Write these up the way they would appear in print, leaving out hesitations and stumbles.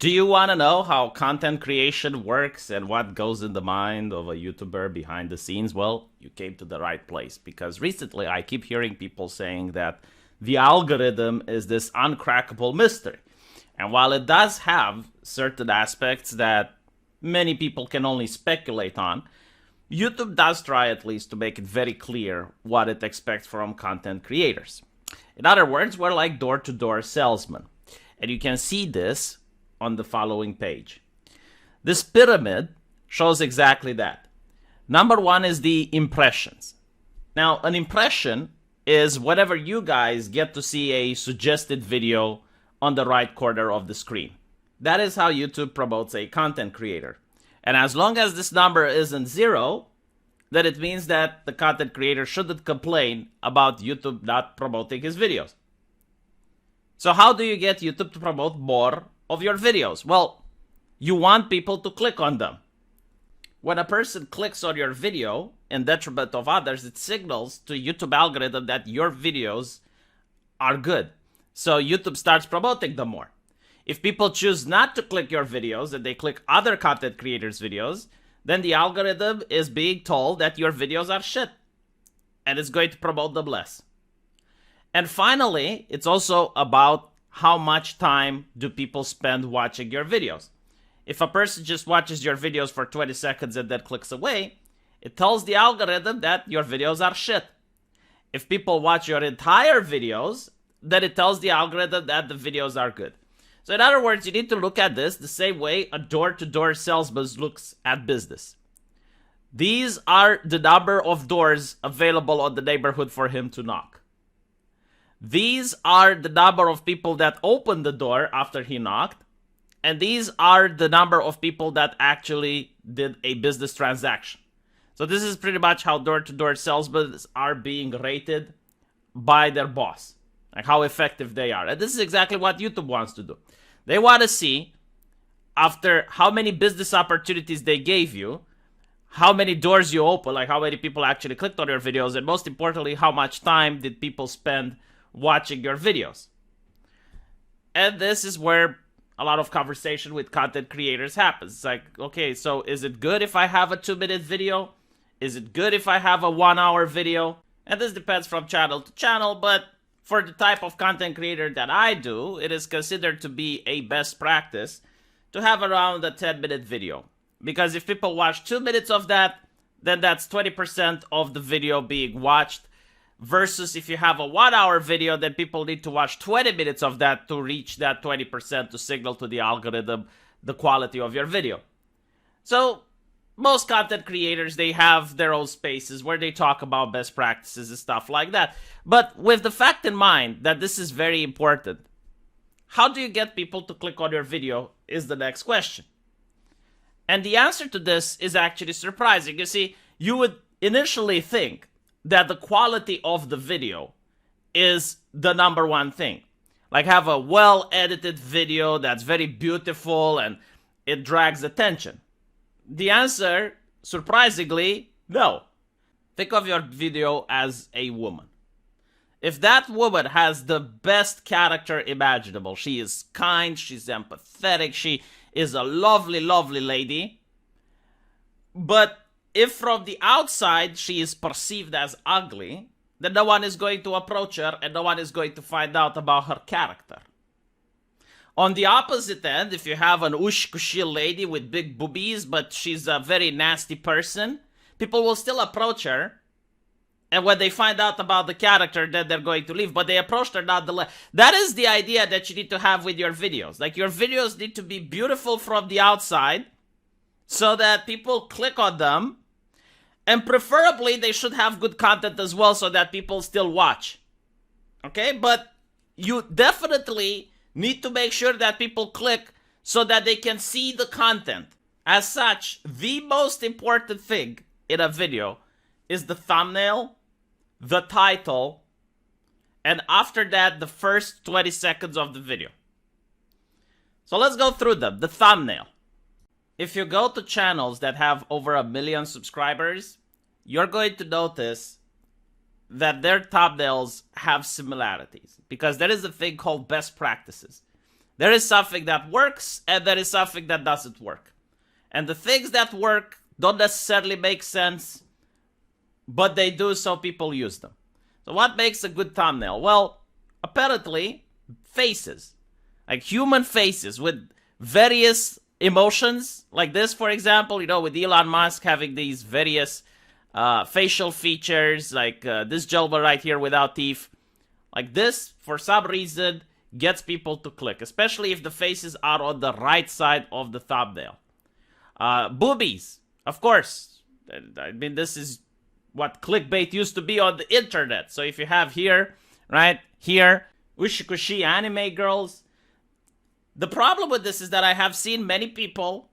Do you want to know how content creation works and what goes in the mind of a YouTuber behind the scenes? Well, you came to the right place because recently I keep hearing people saying that the algorithm is this uncrackable mystery. And while it does have certain aspects that many people can only speculate on, YouTube does try at least to make it very clear what it expects from content creators. In other words, we're like door-to-door salesmen. And you can see this on the following page. This pyramid shows exactly that. Number one is the impressions. Now, an impression is whenever you guys get to see a suggested video on the right corner of the screen. That is how YouTube promotes a content creator. And as long as this number isn't zero, then it means that the content creator shouldn't complain about YouTube not promoting his videos. So how do you get YouTube to promote more of your videos? Well, you want people to click on them. When a person clicks on your video in detriment of others, it signals to YouTube algorithm that your videos are good. So YouTube starts promoting them more. If people choose not to click your videos and they click other content creators' videos, then the algorithm is being told that your videos are shit. And it's going to promote them less. And finally, it's also about how much time do people spend watching your videos. If a person just watches your videos for 20 seconds and then clicks away, it tells the algorithm that your videos are shit. If people watch your entire videos, then it tells the algorithm that the videos are good. So in other words, you need to look at this the same way a door-to-door salesman looks at business. These are the number of doors available on the neighborhood for him to knock. These are the number of people that opened the door after he knocked. And these are the number of people that actually did a business transaction. So this is pretty much how door-to-door salesmen are being rated by their boss. Like how effective they are. And this is exactly what YouTube wants to do. They want to see, after how many business opportunities they gave you, how many doors you open, like how many people actually clicked on your videos, and most importantly, how much time did people spend watching your videos. And this is where a lot of conversation with content creators happens. It's like, okay, so is it good if I have a 2-minute video? Is it good if I have a 1-hour video? And this depends from channel to channel, but for the type of content creator that I do, it is considered to be a best practice to have around a 10-minute video. Because if people watch 2 minutes of that, then that's 20% of the video being watched. Versus if you have a 1-hour video, then people need to watch 20 minutes of that to reach that 20% to signal to the algorithm the quality of your video. So most content creators, they have their own spaces where they talk about best practices and stuff like that. But with the fact in mind that this is very important, how do you get people to click on your video is the next question. And the answer to this is actually surprising. You see, you would initially think that the quality of the video is the number one thing. Like have a well-edited video that's very beautiful and it drags attention. The answer, surprisingly, no. Think of your video as a woman. If that woman has the best character imaginable, she is kind, she's empathetic, she is a lovely, lovely lady, but if from the outside she is perceived as ugly, then no one is going to approach her and no one is going to find out about her character. On the opposite end, if you have an ushkushi lady with big boobies, but she's a very nasty person, people will still approach her. And when they find out about the character, then they're going to leave. But they approached her nonetheless. That is the idea that you need to have with your videos. Like your videos need to be beautiful from the outside so that people click on them. And preferably, they should have good content as well so that people still watch. Okay? But you definitely need to make sure that people click so that they can see the content. As such, the most important thing in a video is the thumbnail, the title, and after that, the first 20 seconds of the video. So let's go through them. The thumbnail. If you go to channels that have over 1 million subscribers, you're going to notice that their thumbnails have similarities because there is a thing called best practices. There is something that works and there is something that doesn't work. And the things that work don't necessarily make sense, but they do, so people use them. So what makes a good thumbnail? Well, apparently faces. Like human faces with various emotions. Like this, for example, with Elon Musk having these various facial features, like this gentleman right here without teeth. Like this, for some reason, gets people to click, especially if the faces are on the right side of the thumbnail. Boobies, of course. I mean, this is what clickbait used to be on the internet. So if you have here, right, here, ushikushi anime girls. The problem with this is that I have seen many people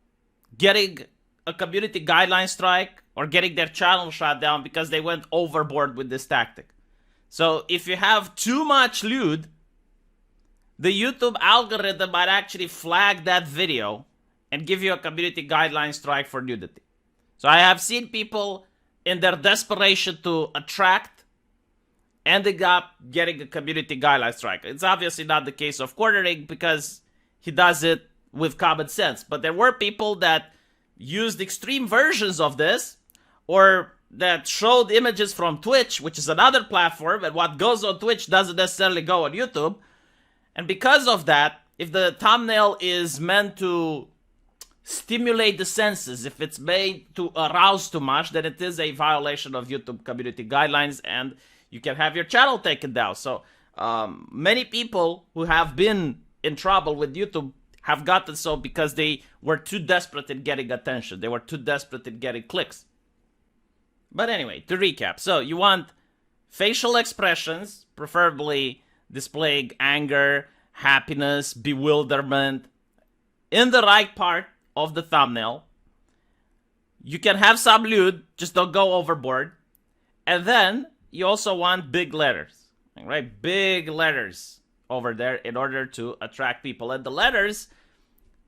getting a community guideline strike or getting their channel shut down because they went overboard with this tactic. So if you have too much lewd, the YouTube algorithm might actually flag that video and give you a community guideline strike for nudity. So I have seen people in their desperation to attract ending up getting a community guideline strike. It's obviously not the case of Quartering because he does it with common sense. But there were people that used extreme versions of this, or that showed images from Twitch, which is another platform, and what goes on Twitch doesn't necessarily go on YouTube. And because of that, if the thumbnail is meant to stimulate the senses, if it's made to arouse too much, then it is a violation of YouTube community guidelines, and you can have your channel taken down. So many people who have been in trouble with YouTube have gotten so because they were too desperate in getting attention. They were too desperate in getting clicks. But anyway, to recap. So you want facial expressions, preferably displaying anger, happiness, bewilderment, in the right part of the thumbnail. You can have some lewd, just don't go overboard. And then you also want big letters, right? Big letters over there in order to attract people. And the letters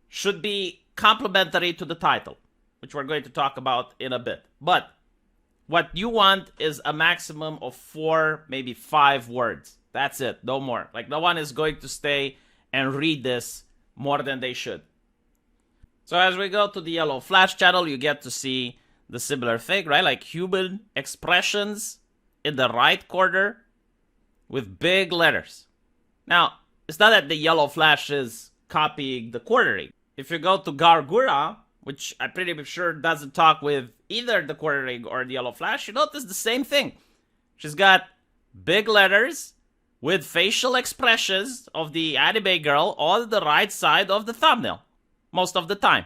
should be complementary to the title, which we're going to talk about in a bit. But what you want is a maximum of 4, maybe 5 words. That's it, no more. Like, no one is going to stay and read this more than they should. So as we go to the yellow flash channel, you get to see the similar thing, right? Like human expressions in the right corner with big letters. Now, it's not that the yellow flash is copying the quartering. If you go to Gargura, which I'm pretty sure doesn't talk with either the quartering or the yellow flash, you notice the same thing. She's got big letters with facial expressions of the anime girl on the right side of the thumbnail, most of the time.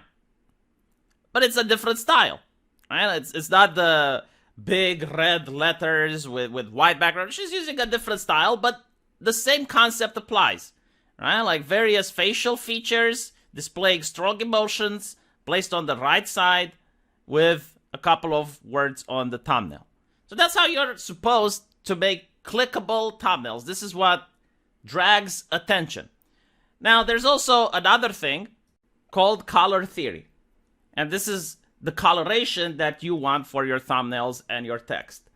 But it's a different style, right? It's not the big red letters with white background. She's using a different style, but the same concept applies, right? Like various facial features displaying strong emotions placed on the right side with a couple of words on the thumbnail. So that's how you're supposed to make clickable thumbnails. This is what drags attention. Now, there's also another thing called color theory. And this is the coloration that you want for your thumbnails and your text.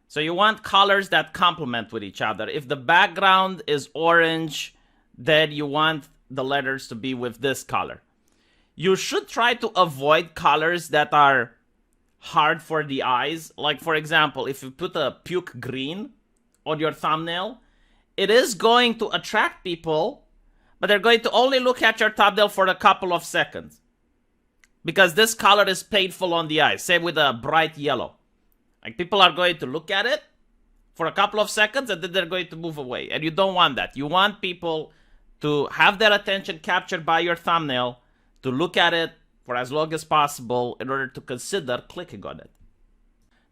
So you want colors that complement with each other. If the background is orange, then you want the letters to be with this color. You should try to avoid colors that are hard for the eyes. Like, for example, if you put a puke green on your thumbnail, it is going to attract people, but they're going to only look at your thumbnail for a couple of seconds. Because this color is painful on the eyes. Same with a bright yellow. Like, people are going to look at it for a couple of seconds and then they're going to move away. And you don't want that. You want people to have their attention captured by your thumbnail, to look at it for as long as possible in order to consider clicking on it.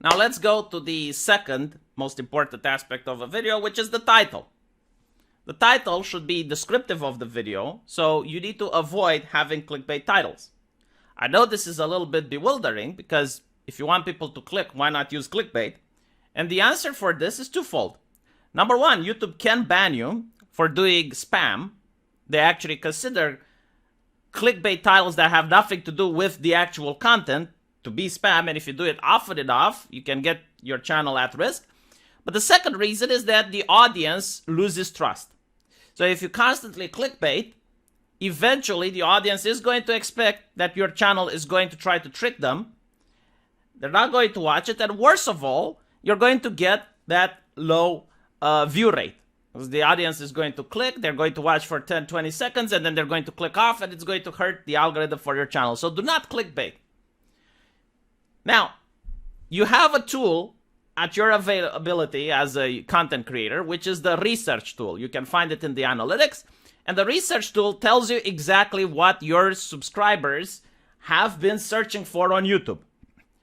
Now let's go to the second most important aspect of a video, which is the title. The title should be descriptive of the video, so you need to avoid having clickbait titles. I know this is a little bit bewildering because if you want people to click, why not use clickbait? And the answer for this is twofold. Number one, YouTube can ban you for doing spam. They actually consider clickbait titles that have nothing to do with the actual content to be spam, and if you do it often enough, you can get your channel at risk. But the second reason is that the audience loses trust. So if you constantly clickbait, eventually the audience is going to expect that your channel is going to try to trick them. They're not going to watch it, and worst of all, you're going to get that low view rate. Because the audience is going to click, they're going to watch for 10, 20 seconds, and then they're going to click off, and it's going to hurt the algorithm for your channel. So do not clickbait. Now, you have a tool at your availability as a content creator, which is the research tool. You can find it in the analytics. And the research tool tells you exactly what your subscribers have been searching for on YouTube.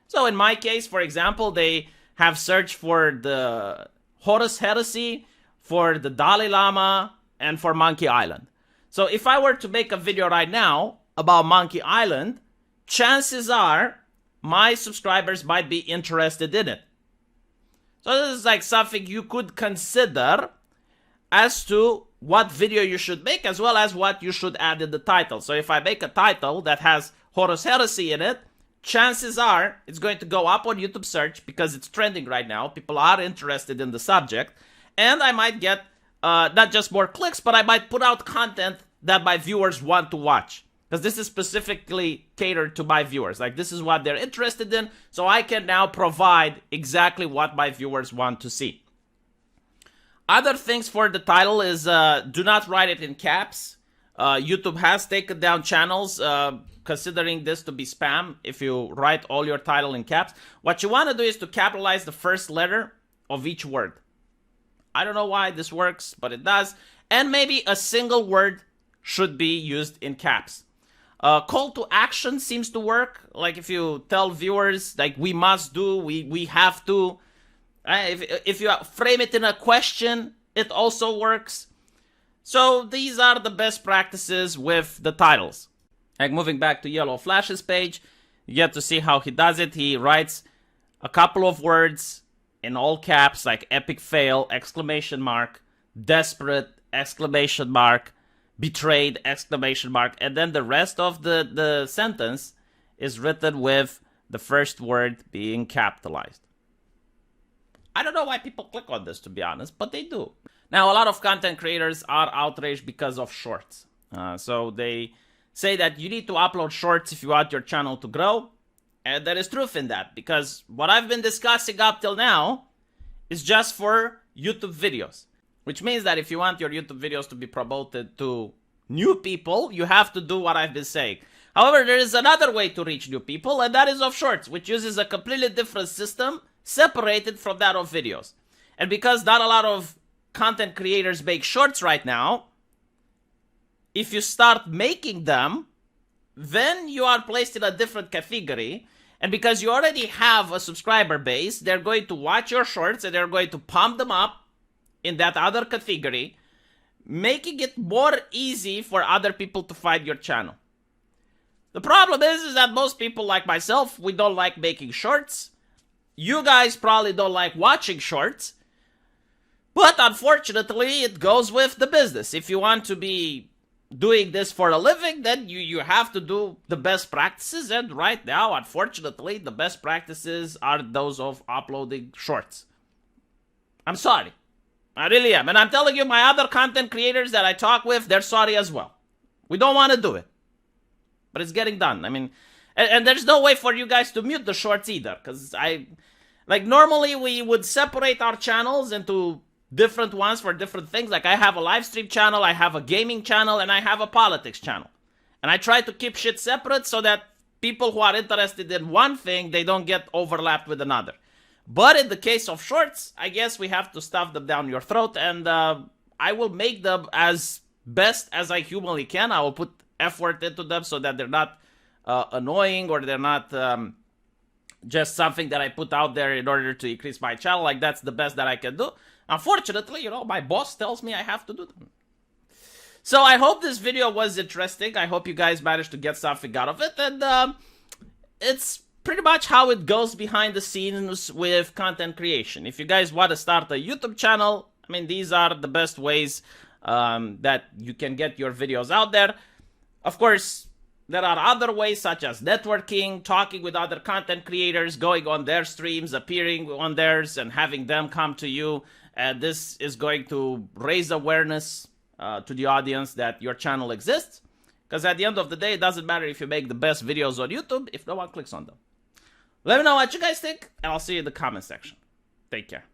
So in my case, for example, they have searched for the Horus Heresy, for the Dalai Lama, and for Monkey Island. So if I were to make a video right now about Monkey Island, chances are my subscribers might be interested in it. So this is like something you could consider as to what video you should make, as well as what you should add in the title. So if I make a title that has Horus Heresy in it, chances are it's going to go up on YouTube search because it's trending right now. People are interested in the subject. And I might get not just more clicks, but I might put out content that my viewers want to watch. Because this is specifically catered to my viewers. Like, this is what they're interested in. So I can now provide exactly what my viewers want to see. Other things for the title is do not write it in caps. YouTube has taken down channels considering this to be spam if you write all your title in caps. What you want to do is to capitalize the first letter of each word. I don't know why this works, but it does. And maybe a single word should be used in caps. Call to action seems to work. Like if you tell viewers, like, we must do, we have to. If you frame it in a question, it also works. So these are the best practices with the titles. Like moving back to Yellow Flash's page, you get to see how he does it. He writes a couple of words in all caps, like epic fail, exclamation mark, desperate, exclamation mark, betrayed, exclamation mark, and then the rest of the sentence is written with the first word being capitalized. I don't know why people click on this, to be honest, but they do. Now, a lot of content creators are outraged because of shorts. So they say that you need to upload shorts if you want your channel to grow. And there is truth in that, because what I've been discussing up till now is just for YouTube videos. Which means that if you want your YouTube videos to be promoted to new people, you have to do what I've been saying. However, there is another way to reach new people, and that is of shorts, which uses a completely different system separated from that of videos. And because not a lot of content creators make shorts right now, if you start making them, then you are placed in a different category. And because you already have a subscriber base, they're going to watch your shorts and they're going to pump them up in that other category, making it more easy for other people to find your channel. The problem is that most people like myself, we don't like making shorts. You guys probably don't like watching shorts. But unfortunately, it goes with the business. If you want to be doing this for a living, then you have to do the best practices. And right now, unfortunately, the best practices are those of uploading shorts. I'm sorry. I really am. And I'm telling you, my other content creators that I talk with, they're sorry as well. We don't want to do it. But it's getting done. I mean, and there's no way for you guys to mute the shorts either. Because normally we would separate our channels into different ones for different things. Like I have a live stream channel, I have a gaming channel, and I have a politics channel. And I try to keep shit separate so that people who are interested in one thing, they don't get overlapped with another. But in the case of shorts, I guess we have to stuff them down your throat, and I will make them as best as I humanly can. I will put effort into them so that they're not annoying, or they're not just something that I put out there in order to increase my channel. Like, that's the best that I can do. Unfortunately, my boss tells me I have to do them. So I hope this video was interesting. I hope you guys managed to get something out of it, and it's pretty much how it goes behind the scenes with content creation. If you guys want to start a YouTube channel, I mean, these are the best ways that you can get your videos out there. Of course, there are other ways such as networking, talking with other content creators, going on their streams, appearing on theirs, and having them come to you. And this is going to raise awareness to the audience that your channel exists. Because at the end of the day, it doesn't matter if you make the best videos on YouTube if no one clicks on them. Let me know what you guys think, and I'll see you in the comment section. Take care.